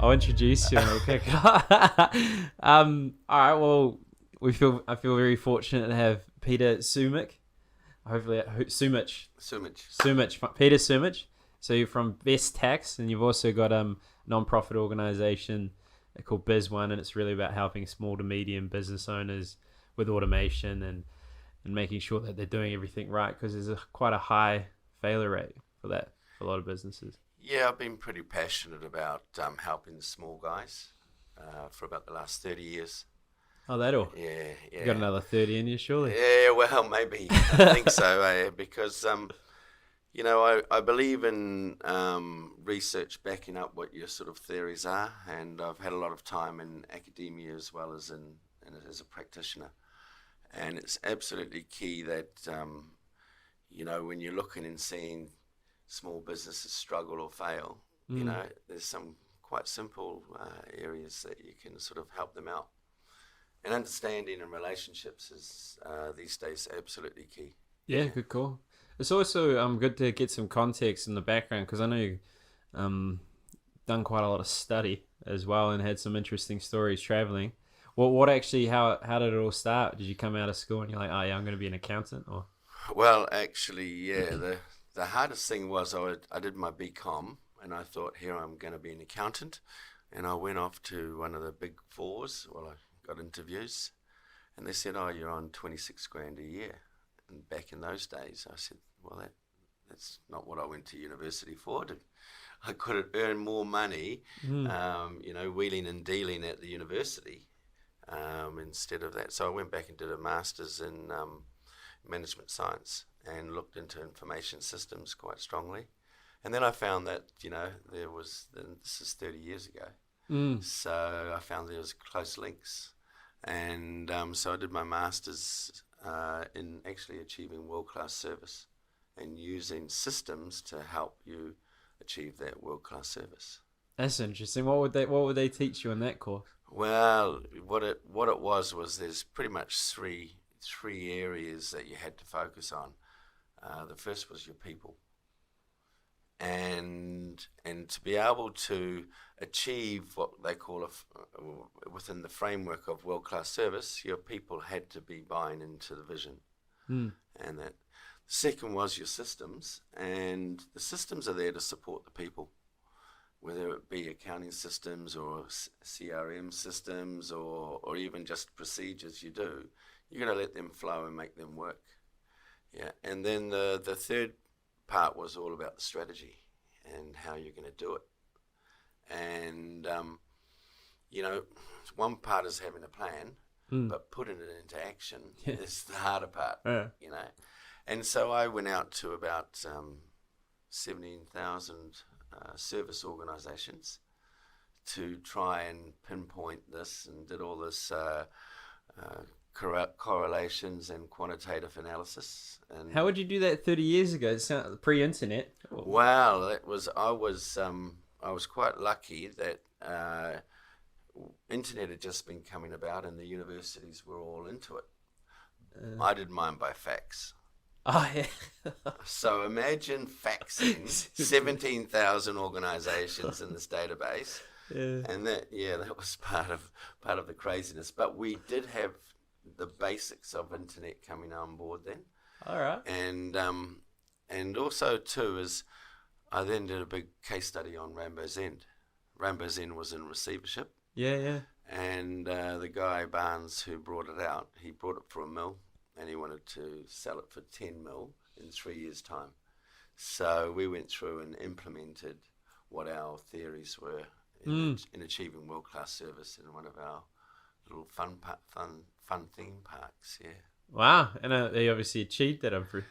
I'll introduce you. Okay. All right. Well, I feel very fortunate to have Peter Sumich. Hopefully, Sumich. Peter Sumich. So you're from Best Tax, and you've also got non-profit organisation called Biz One, and it's really about helping small to medium business owners with automation and making sure that they're doing everything right, because there's quite a high failure rate for that for a lot of businesses. Yeah, I've been pretty passionate about helping small guys for about the last 30 years. Oh, that all. Yeah, You got yeah. another 30 in you, surely. Yeah, well, maybe. I think so, because, I believe in research backing up what your sort of theories are, and I've had a lot of time in academia as well as as a practitioner. And it's absolutely key that, when you're looking and seeing small businesses struggle or fail, there's some quite simple areas that you can sort of help them out. And understanding and relationships is these days absolutely key. Yeah, good call. It's also good to get some context in the background, because I know you've done quite a lot of study as well and had some interesting stories traveling. What actually, how did it all start? Did you come out of school and you're like, oh yeah, I'm going to be an accountant? Or Well, actually, yeah, the hardest thing was I did my BCom and I thought, here I'm going to be an accountant. And I went off to one of the big fours. Well, I got interviews and they said, oh, you're on 26 grand a year. And back in those days, I said, well, that's not what I went to university for. I could have earned more money, wheeling and dealing at the university instead of that. So I went back and did a master's in management science and looked into information systems quite strongly. And then I found that, this is 30 years ago. So I found there was close links. And so I did my master's in actually achieving world-class service and using systems to help you achieve that world-class service. That's interesting. What would they teach you in that course? Well, what it was there's pretty much three areas that you had to focus on. The first was your people. And to be able to achieve what they call within the framework of world-class service, your people had to be buying into the vision. And that. The second was your systems, and the systems are there to support the people, whether it be accounting systems or CRM systems or even just procedures you do. You're going to let them flow and make them work. Yeah, and then the third part was all about the strategy and how you're going to do it. And, one part is having a plan, but putting it into action is the harder part, And so I went out to about 17,000 service organizations to try and pinpoint this, and did all this correlations and quantitative analysis. And how would you do that 30 years ago? It sounds pre-internet. Well, I was quite lucky that internet had just been coming about and the universities were all into it. I did mine by fax. Oh yeah. So imagine faxing 17,000 organizations in this database. Yeah. And that was part of the craziness. But we did have the basics of internet coming on board then. All right. And also too is I then did a big case study on Rainbow's End. Rainbow's End was in receivership. Yeah. And the guy Barnes who brought it out, he brought it for $1 million, and he wanted to sell it for $10 million in 3 years' time. So we went through and implemented what our theories were in achieving world-class service in one of our little fun theme parks. Yeah. Wow, and he obviously achieved that. I'm pretty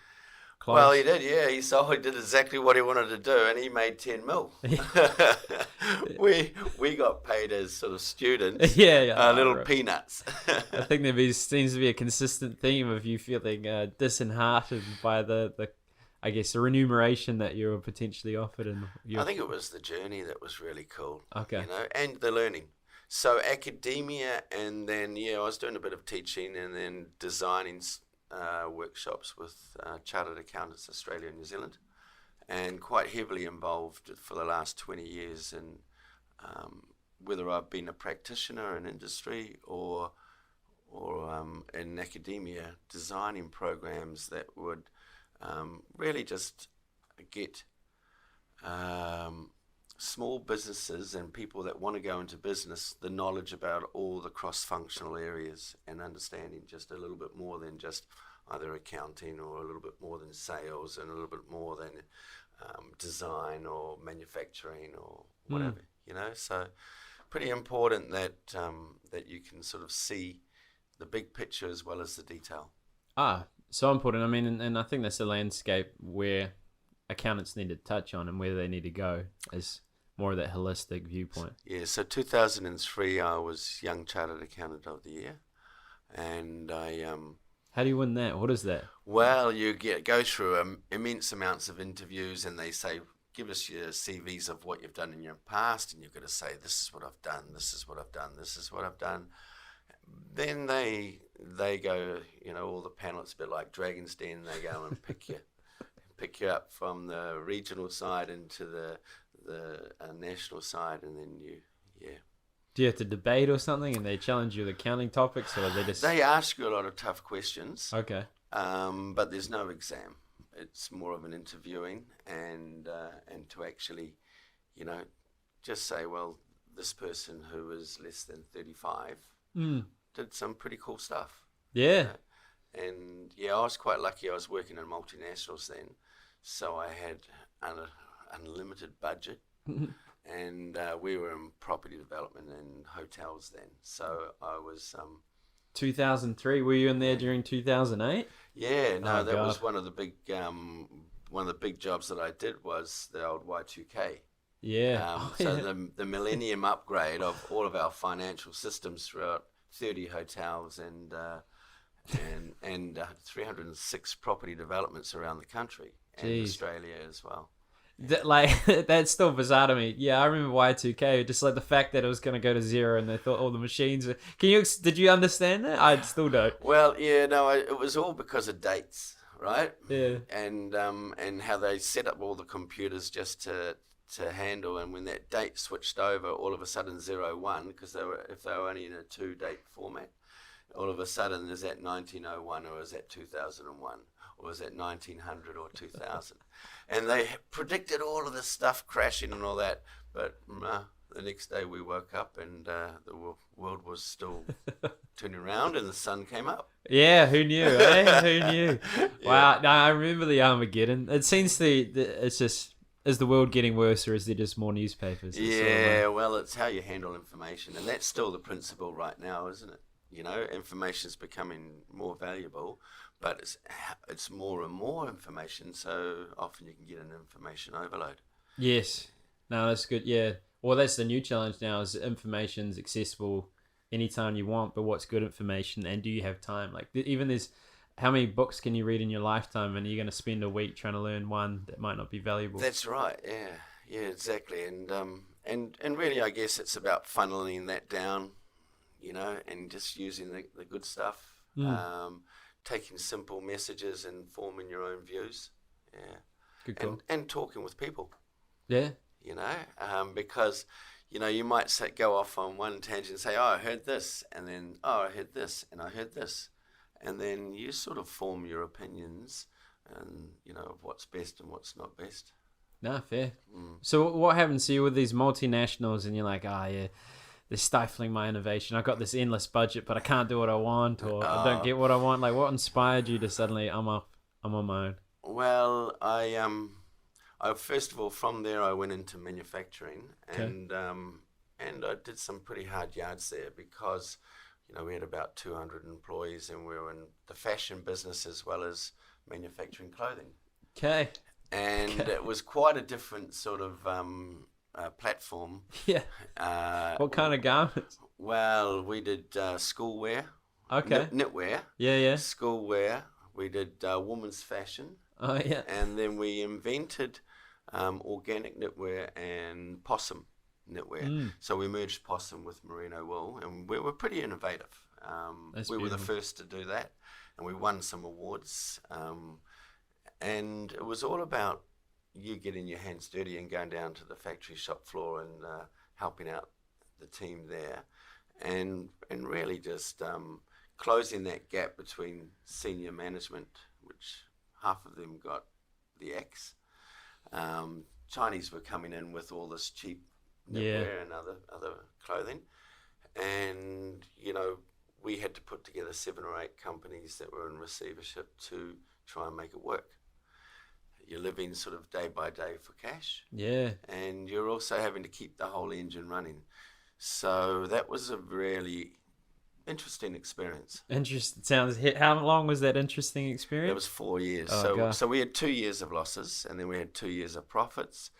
close. Well, he did. Yeah, he did exactly what he wanted to do, and he made $10 million. we got paid as sort of students. Little peanuts. I think seems to be a consistent theme of you feeling disheartened by the I guess the remuneration that you were potentially offered. I think it was the journey that was really cool. Okay. And the learning. So academia, and then I was doing a bit of teaching and then designing workshops with Chartered Accountants Australia and New Zealand, and quite heavily involved for the last 20 years in whether I've been a practitioner in industry or in academia, designing programs that would really just get small businesses and people that want to go into business the knowledge about all the cross-functional areas and understanding just a little bit more than just either accounting or a little bit more than sales and a little bit more than design or manufacturing or whatever, So pretty important that that you can sort of see the big picture as well as the detail. So important. I mean, and I think that's a landscape where accountants need to touch on and where they need to go as more of that holistic viewpoint. Yeah, so 2003 I was Young Chartered Accountant of the Year, and I How do you win that? What is that? well, you go through immense amounts of interviews, and they say, give us your CVs of what you've done in your past, and you've got to say, this is what I've done, this is what I've done, this is what I've done. Then they go, all the panelists, a bit like Dragon's Den, they go and pick you up from the regional side into the national side, and then Do you have to debate or something, and they challenge you with accounting topics, or they just... They ask you a lot of tough questions. Okay. But there's no exam. It's more of an interviewing, and to actually, just say, well, this person who is less than 35 did some pretty cool stuff. Yeah. And I was quite lucky. I was working in multinationals then, so I had an unlimited budget. And we were in property development and hotels then. So I was... 2003, were you in there during 2008? Yeah, no, that was one of the big jobs that I did was the old Y2K. Yeah. The millennium upgrade of all of our financial systems throughout 30 hotels and 306 property developments around the country and Australia as well. That's still bizarre to me. Yeah, I remember Y2K, just like the fact that it was going to go to zero and they thought all the machines were... Did you understand that? I still don't. Well, it was all because of dates, right? Yeah. And how they set up all the computers just to handle, and when that date switched over, all of a sudden 01, because if they were only in a 2-date format, all of a sudden is that 1901 or is that 2001? Or was it 1900 or 2000? And they predicted all of this stuff crashing and all that. But the next day we woke up and the world was still turning around and the sun came up. Yeah, who knew, eh? Who knew? Wow. No, I remember the Armageddon. It seems it's just, is the world getting worse or is there just more newspapers? Well, it's how you handle information. And that's still the principle right now, isn't it? Information is becoming more valuable, but it's more and more information, so often you can get an information overload. Yes. No, that's good. Yeah. Well, that's the new challenge now is information's accessible anytime you want, but what's good information and do you have time? Like even there's how many books can you read in your lifetime and you're going to spend a week trying to learn one that might not be valuable? That's right. Yeah. Yeah, exactly. And really, I guess it's about funneling that down, and just using the good stuff. Taking simple messages and forming your own views. Yeah. Good call. And talking with people. Yeah. Because, you might go off on one tangent and say, oh, I heard this, and then, oh, I heard this, and I heard this. And then you sort of form your opinions and, of what's best and what's not best. No, fair. So what happens to you with these multinationals and you're like, yeah, they're stifling my innovation. I've got this endless budget, but I can't do what I want, or I don't get what I want. Like, what inspired you to suddenly, I'm on my own? Well, I first of all, from there, I went into manufacturing, and I did some pretty hard yards there because, we had about 200 employees, and we were in the fashion business as well as manufacturing clothing. Okay. And it was quite a different sort of platform. Yeah. What kind of garments? Well, we did schoolwear. Okay. Knitwear. Yeah. Schoolwear. We did women's fashion. Oh, yeah. And then we invented organic knitwear and possum knitwear. So we merged possum with merino wool, and we were pretty innovative. We were the first to do that, and we won some awards. And it was all about you getting your hands dirty and going down to the factory shop floor and helping out the team there, and really just closing that gap between senior management, which half of them got the axe. Chinese were coming in with all this cheap knitwear and other clothing, and we had to put together 7 or 8 companies that were in receivership to try and make it work. You're living sort of day by day for cash, and you're also having to keep the whole engine running. So that was a really interesting experience. Interesting. How long was that interesting experience? It was 4 years. Oh, so we had 2 years of losses, and then we had 2 years of profits,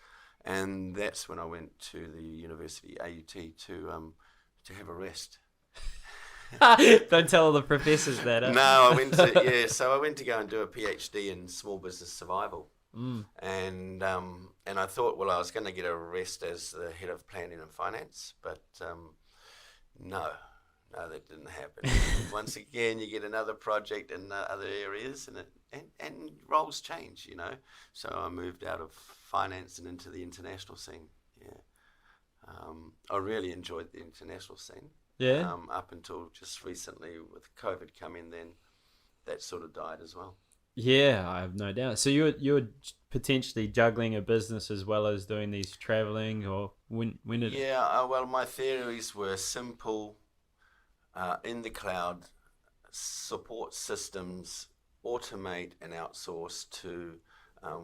and that's when I went to the university AUT to have a rest. Don't tell all the professors that. No, I went to go and do a PhD in small business survival. And I thought, well, I was going to get a rest as the head of planning and finance, but no, that didn't happen. Once again, you get another project in other areas, and roles change, So I moved out of finance and into the international scene. I really enjoyed the international scene. Up until just recently with COVID coming, then that sort of died as well. Yeah, I have no doubt. So you're potentially juggling a business as well as doing these traveling, or when did it? Yeah, well, my theories were simple, in the cloud, support systems, automate and outsource to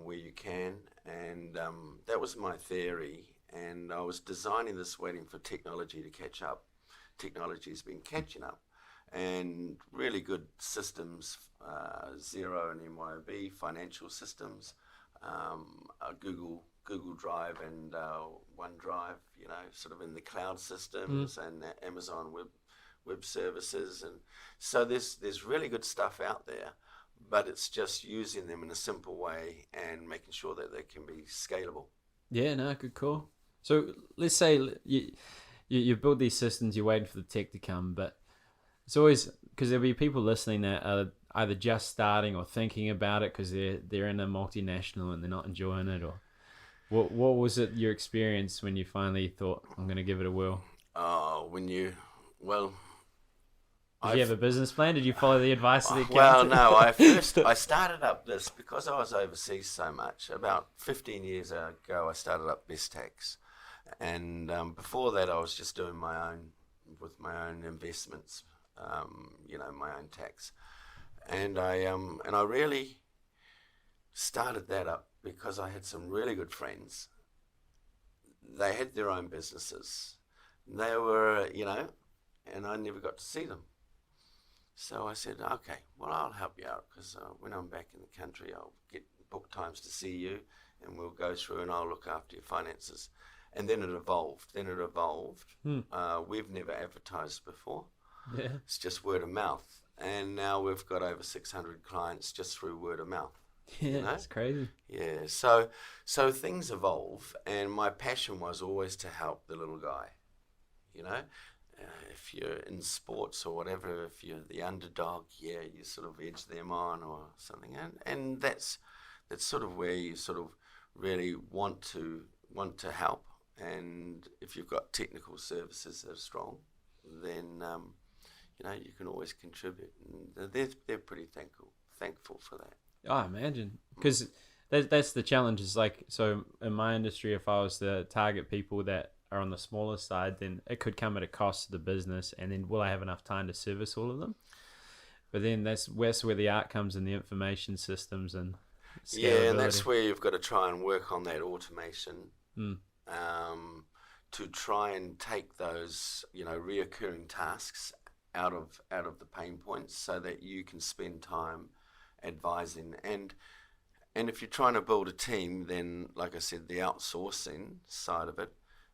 where you can, and that was my theory. And I was designing this waiting for technology to catch up. Technology has been catching up, and really good systems, Xero and MYOB, financial systems, Google Drive and OneDrive, sort of in the cloud systems, and Amazon web services, and so there's really good stuff out there, but it's just using them in a simple way and making sure that they can be scalable. Yeah, no, good call. So let's say you build these systems, you're waiting for the tech to come, but it's always, because there'll be people listening that are either just starting or thinking about it because they're in a multinational and they're not enjoying it, or what was it your experience when you finally thought, I'm going to give it a whirl? Did you have a business plan? Did you follow the advice of the accountant? Well, no. I I started up this because I was overseas so much. About 15 years ago, I started up Best Tax. And before that, I was just doing my own investments, my own tax, and I really started that up because I had some really good friends. They had their own businesses. They were, and I never got to see them. So I said, okay, well, I'll help you out, because when I'm back in the country, I'll book times to see you, and we'll go through and I'll look after your finances. And then it evolved. We've never advertised before. Yeah. It's just word of mouth. And now we've got over 600 clients just through word of mouth. Yeah, that's crazy. Yeah, so things evolve, and my passion was always to help the little guy. If you're in sports or whatever, if you're the underdog, you sort of edge them on or something. And that's sort of where you sort of really want to help. And if you've got technical services that are strong, then you can always contribute. And they're pretty thankful for that. Oh, I imagine, because that's the challenge. Is like, so in my industry, if I was to target people that are on the smaller side, then it could come at a cost to the business, and then will I have enough time to service all of them? But then that's where the art comes in the information systems and scalability. Yeah, and that's where you've got to try and work on that automation. To try and take those, reoccurring tasks out of the pain points, so that you can spend time advising. And if you're trying to build a team, then, like I said, the outsourcing side of it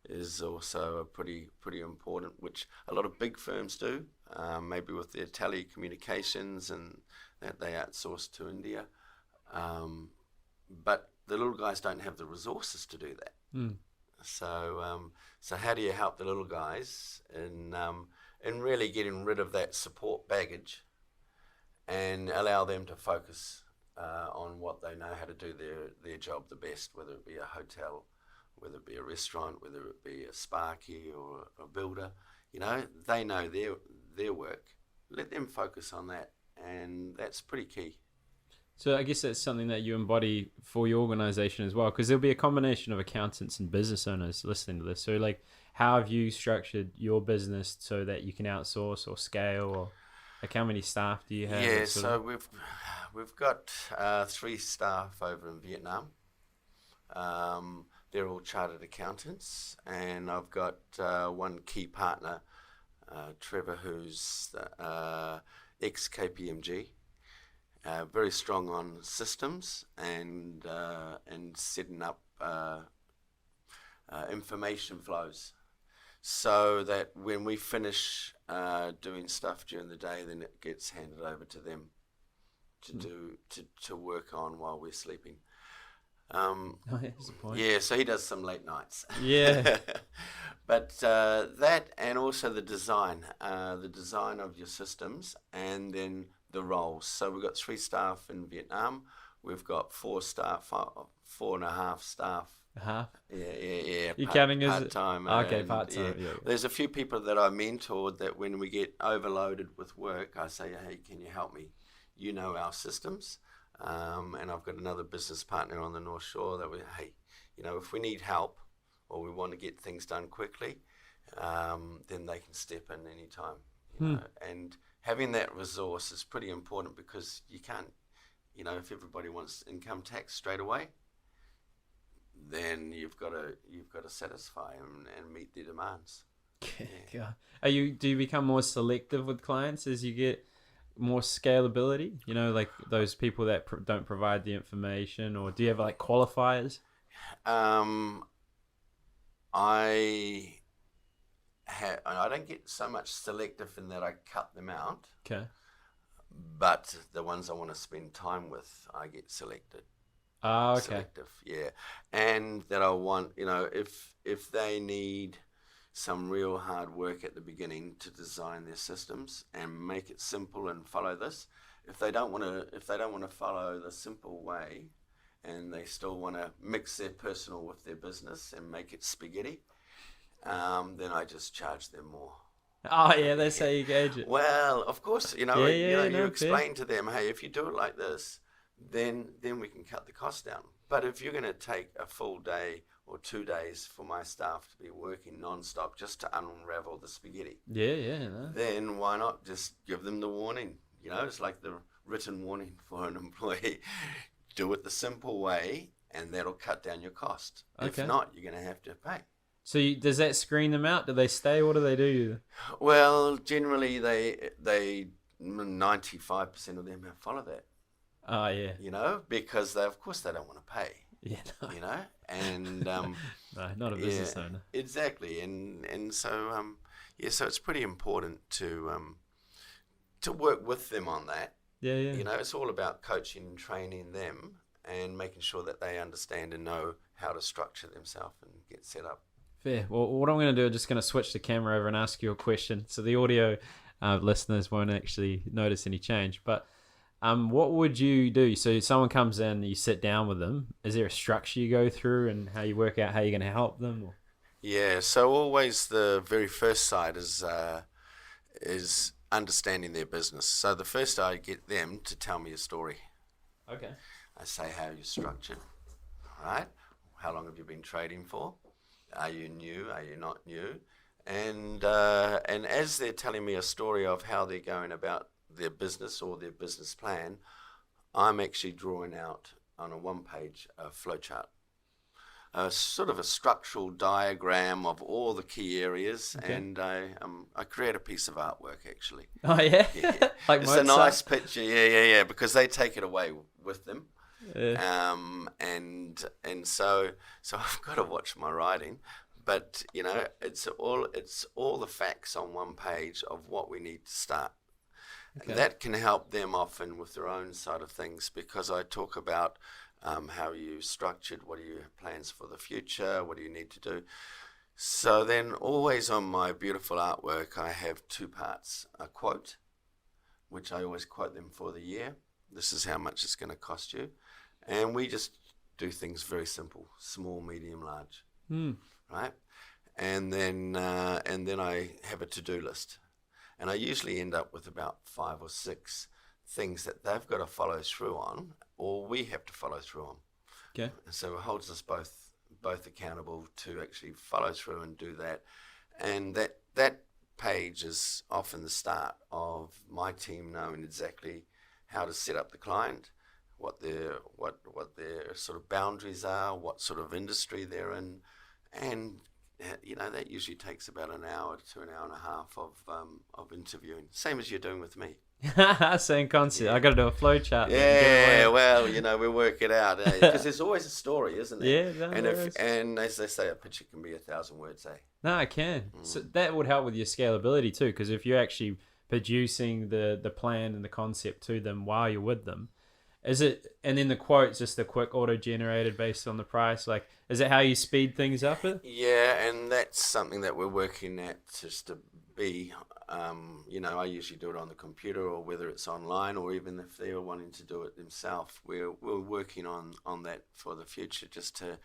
is also pretty important, which a lot of big firms do, maybe with their telecommunications, and that they outsource to India. But the little guys don't have the resources to do that. So how do you help the little guys in really getting rid of that support baggage and allow them to focus on what they know how to do their job the best, whether it be a hotel, whether it be a restaurant, whether it be a sparky or a builder. They know their work. Let them focus on that, and that's pretty key. So I guess that's something that you embody for your organization as well, because there'll be a combination of accountants and business owners listening to this. So like, how have you structured your business so that you can outsource or scale, or like how many staff do you have? Yeah, so we've got 3 staff over in Vietnam. They're all chartered accountants, and I've got one key partner, Trevor, who's ex-KPMG. Very strong on systems and setting up information flows, so that when we finish doing stuff during the day, then it gets handed over to them to work on while we're sleeping. Yeah, so he does some late nights. Yeah. But that, and also the design of your systems, and then the roles. So we've got 3 staff in Vietnam. We've got 4 staff, 4.5 staff. Half? Yeah. You counting as part-time. Okay, part-time. Yeah. There's a few people that I mentored that when we get overloaded with work, I say, hey, can you help me? You know our systems. And I've got another business partner on the North Shore that if we need help or we want to get things done quickly, then they can step in anytime. And having that resource is pretty important, because you can't, if everybody wants income tax straight away, then you've got to satisfy them and meet their demands. Yeah. Do you become more selective with clients as you get more scalability? Like those people that don't provide the information, or do you have like qualifiers? I don't get so much selective in that I cut them out. Okay. But the ones I want to spend time with, I get selected. Ah, okay. Selective, yeah. And that I want, if they need some real hard work at the beginning to design their systems and make it simple and follow this. If they don't want to follow the simple way, and they still want to mix their personal with their business and make it spaghetti, then I just charge them more. Oh yeah, that's how you gauge it. Well, of course, you explain to them, hey, if you do it like this, then we can cut the cost down. But if you're going to take a full day or 2 days for my staff to be working non-stop just to unravel the spaghetti, then why not just give them the warning? It's like the written warning for an employee. Do it the simple way, and that'll cut down your cost. Okay. If not, you're going to have to pay. So does that screen them out? Do they stay? What do they do? Well, generally they 95% of them follow that. Oh yeah. Because they don't want to pay. Yeah. No. And no, not a business owner. Exactly, and so so it's pretty important to work with them on that. Yeah. It's all about coaching and training them and making sure that they understand and know how to structure themselves and get set up. Fair. Well, what I'm going to do, I'm just going to switch the camera over and ask you a question. So the audio listeners won't actually notice any change. But what would you do? So someone comes in, you sit down with them. Is there a structure you go through and how you work out how you're going to help them? Or? Yeah. So always the very first side is understanding their business. So the first I get them to tell me a story. Okay. I say how you're structured. All right. How long have you been trading for? Are you new? Are you not new? And as they're telling me a story of how they're going about their business or their business plan, I'm actually drawing out on a 1-page flowchart, sort of a structural diagram of all the key areas, okay. And I create a piece of artwork actually. Oh yeah, like it's a nice picture, yeah, because they take it away with them. Yeah. And so I've got to watch my writing, but it's all the facts on 1 page of what we need to start. Okay. And that can help them often with their own side of things, because I talk about how you structured, what are your plans for the future, what do you need to do. So then always on my beautiful artwork, I have 2 parts, a quote, which I always quote them for the year. This is how much it's going to cost you. And we just do things very simple, small, medium, large. right? And then I have a to-do list, and I usually end up with about 5 or 6 things that they've got to follow through on, or we have to follow through on. Okay. So it holds us both accountable to actually follow through and do that. And that page is often the start of my team knowing exactly how to set up the client, what their sort of boundaries are, what sort of industry they're in, and that usually takes about an hour to an hour and a half of interviewing, same as you're doing with me. Same concept. I got to do a flow chart. Yeah, well, we work it out because there's always a story, isn't there? Yeah, no, and as they say, a picture can be 1,000 words. No, I can. So that would help with your scalability too, because if you're actually producing the plan and the concept to them while you're with them, is it? And then the quote's just a quick auto-generated based on the price. Like, is it how you speed things up? Yeah, and that's something that we're working at just to be. I usually do it on the computer, or whether it's online, or even if they're wanting to do it themselves, we're working on that for the future, just to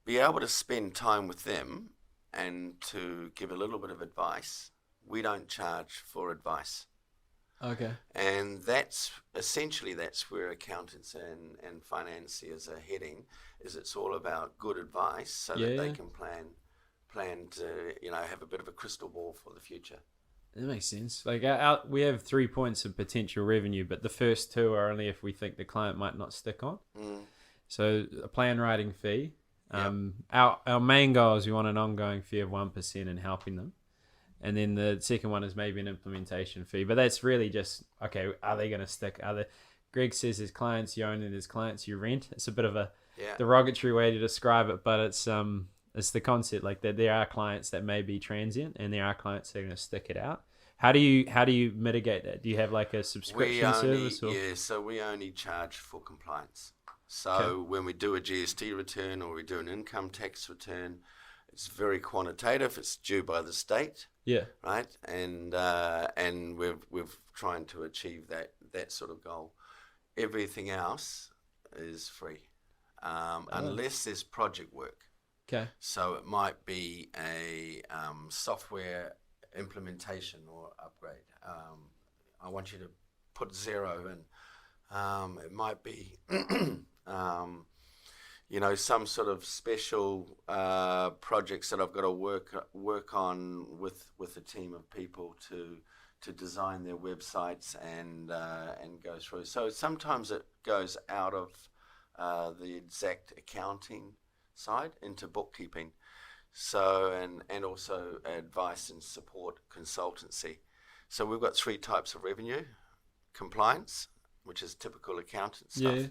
be able to spend time with them and to give a little bit of advice. We don't charge for advice. Okay. And that's where accountants and financiers are heading. Is it's all about good advice so that they can plan to have a bit of a crystal ball for the future. That makes sense. Like we have 3 points of potential revenue, but the first 2 are only if we think the client might not stick on. So a plan writing fee. Our main goal is we want an ongoing fee of 1% in helping them. And then the second one is maybe an implementation fee. But that's really just, okay, are they going to stick? Greg says there's clients you own and there's clients you rent. It's a bit of a derogatory way to describe it, but it's the concept, like that there are clients that may be transient and there are clients that are going to stick it out. How do you mitigate that? Do you have like a subscription service? Yeah, so we only charge for compliance. So when we do a GST return or we do an income tax return, it's very quantitative. It's due by the state. Yeah. Right. And we're trying to achieve that sort of goal. Everything else is free, unless there's project work. Okay. So it might be a software implementation or upgrade. I want you to put Xero in. It might be some sort of special projects that I've got to work on with a team of people to design their websites and go through. So sometimes it goes out of the exact accounting side into bookkeeping. So and also advice and support consultancy. So we've got 3 types of revenue: compliance, which is typical accountant stuff,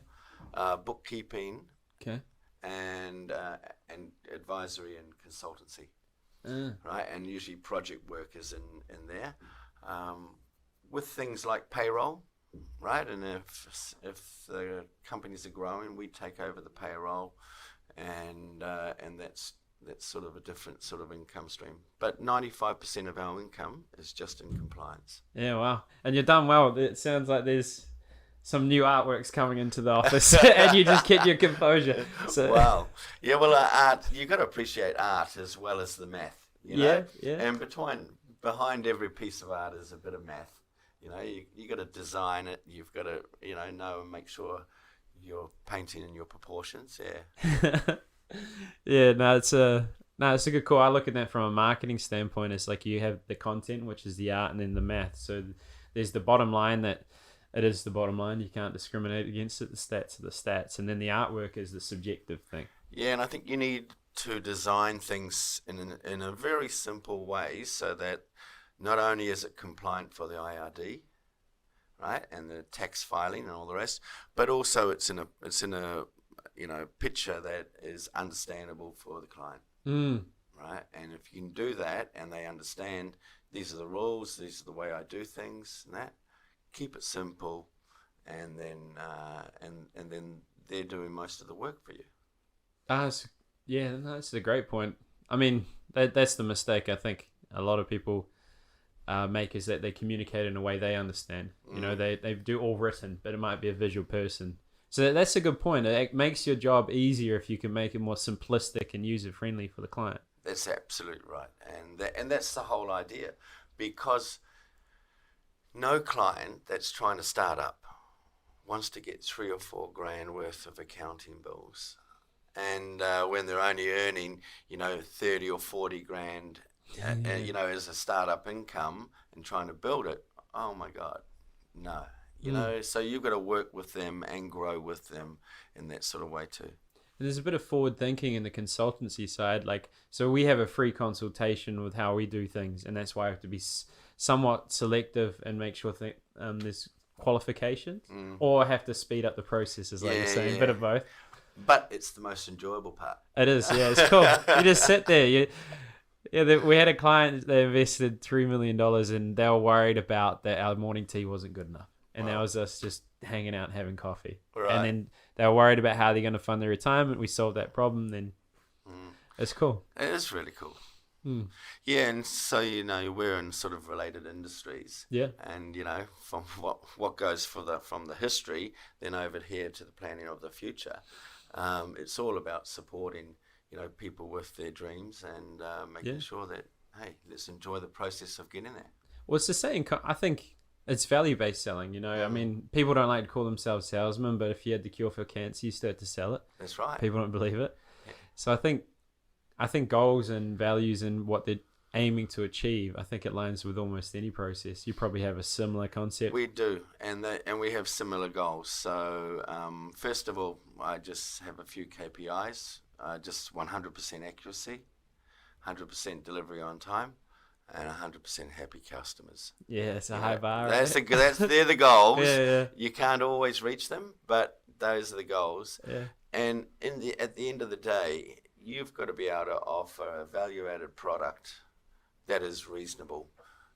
bookkeeping. Okay. And advisory and consultancy, right? And usually project work is in there, with things like payroll, right? And if the companies are growing, we take over the payroll, and that's sort of a different sort of income stream. But 95% of our income is just in compliance. Yeah, wow. And you've done well. It sounds like there's some new artworks coming into the office and you just keep your composure. So. Wow. Yeah, well, art, you've got to appreciate art as well as the math. Yeah. And behind every piece of art is a bit of math. You got to design it. You've got to, know and make sure you're painting in your proportions. Yeah. Yeah, it's a good call. I look at that from a marketing standpoint. It's like you have the content, which is the art, and then the math. So there's the bottom line that it is the bottom line. You can't discriminate against it. The stats are the stats. And then the artwork is the subjective thing. Yeah, and I think you need to design things in a very simple way so that not only is it compliant for the IRD, right, and the tax filing and all the rest, but also it's in a picture that is understandable for the client. Right? And if you can do that and they understand these are the rules, these are the way I do things and that, keep it simple, and then they're doing most of the work for you. That's a great point. I mean, that's the mistake I think a lot of people make, is that they communicate in a way they understand. They do all written, but it might be a visual person So that's a good point. It makes your job easier if you can make it more simplistic and user friendly for the client. That's absolutely right, and that's the whole idea, because no client that's trying to start up wants to get 3 or 4 grand worth of accounting bills, and when they're only earning 30 or 40 grand, as a startup income and trying to build it. Oh my God, no. So you've got to work with them and grow with them in that sort of way too. There's a bit of forward thinking in the consultancy side. So we have a free consultation with how we do things, and that's why I have to be somewhat selective and make sure there's qualifications, or have to speed up the processes, like you're saying, a bit of both. But it's the most enjoyable part. It is, yeah, it's cool. You just sit there. We had a client, they invested $3 million, and they were worried about that our morning tea wasn't good enough. And that was us just hanging out and having coffee. Right. And then they were worried about how they're going to fund their retirement. We solved that problem. Then it's cool. It is really cool. Yeah, and so we're in sort of related industries. Yeah. And from what goes from the history, then over here to the planning of the future, it's all about supporting people with their dreams and making sure that, hey, let's enjoy the process of getting there. Well, it's the same. I think it's value-based selling, I mean, people don't like to call themselves salesmen, but if you had the cure for cancer, you still had to sell it. That's right. People don't believe it. Yeah. So I think goals and values and what they're aiming to achieve, I think it lines with almost any process. You probably have a similar concept. We do, and we have similar goals. So first of all, I just have a few KPIs, just 100% accuracy, 100% delivery on time, and 100% happy customers. Yeah, it's a high bar. They're the goals. Yeah. You can't always reach them, but those are the goals. Yeah. And at the end of the day, you've got to be able to offer a value-added product that is reasonable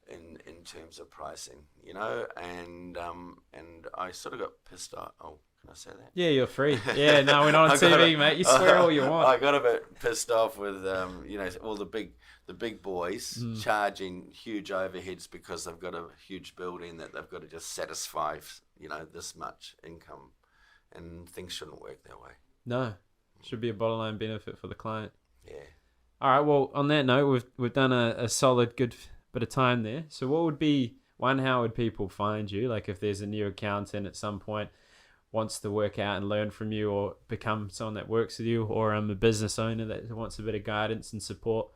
in terms of pricing, and I sort of got pissed off. Oh, can I say that? Yeah, you're free. Yeah, no, we're not on TV, mate. You swear all you want. I got a bit pissed off with all the big boys charging huge overheads because they've got a huge building that they've got to just satisfy this much income, and things shouldn't work that way. No, should be a bottom line benefit for the client. Yeah. All right. Well, on that note, we've done a solid good bit of time there. So what would be how would people find you? Like if there's a new accountant at some point wants to work out and learn from you, or become someone that works with you, or a business owner that wants a bit of guidance and support,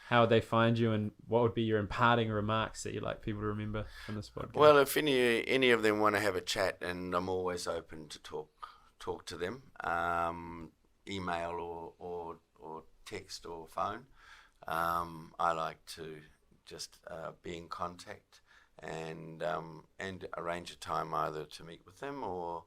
how would they find you, and what would be your imparting remarks that you'd like people to remember from this podcast? Well, if any of them want to have a chat, and I'm always open to talk to them, email or text or phone. I like to just be in contact and arrange a time either to meet with them or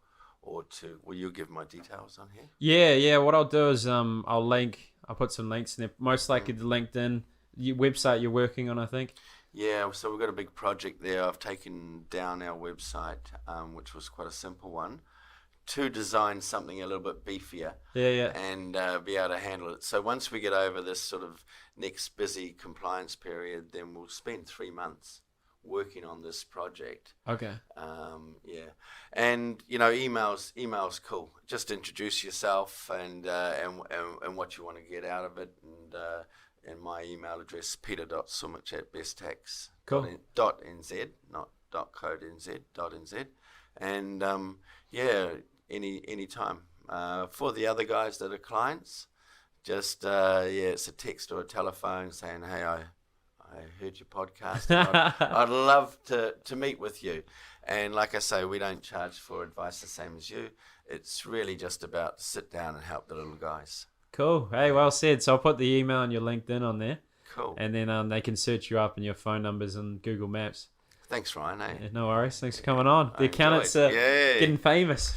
to. Will you give my details on here? Yeah. What I'll do is I'll put some links in there. Most likely the LinkedIn website you're working on, I think. Yeah, so we've got a big project there. I've taken down our website, which was quite a simple one, to design something a little bit beefier. Yeah. And be able to handle it. So once we get over this sort of next busy compliance period, then we'll spend 3 months working on this project. Okay. Yeah, and emails cool. Just introduce yourself and what you want to get out of it, and my email address peter.sumich@besttax.nz, not .co.nz, and any time. For the other guys that are clients, just it's a text or a telephone saying, hey, I heard your podcast. I'd love to meet with you. And like I say, we don't charge for advice the same as you. It's really just about sit down and help the little guys. Cool. Hey, well said. So I'll put the email and your LinkedIn on there. Cool. And then they can search you up and your phone numbers on Google Maps. Thanks, Ryan. Yeah, no worries. Thanks for coming on. The accountants are getting famous.